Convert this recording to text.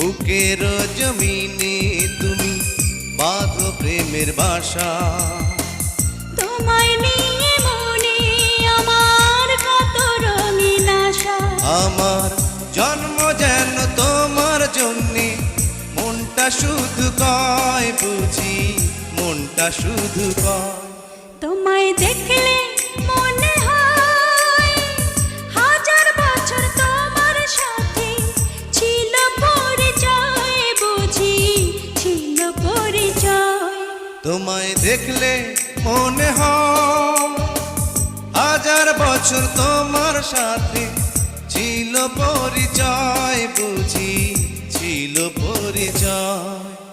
বুকের জমিনে তুমি বাঁধো প্রেমের বাসা। তোমায় নিয়ে মনে আমার কত রঙিন আশা। আমার জন্ম যেন তোমার জন্যে, মনটা শুধু কয় বুঝি, মনটা শুধু কয়। তোমায় দেখলে মনে হয় হাজার বছর তোমার সাথে ছিল পরিচয়, বুঝি ছিল পরিচয়। তোমায় দেখলে মনে হয় হাজার বছর তোমার সাথে ছিল পরিচয়, বুঝি ছিল পরিচয়।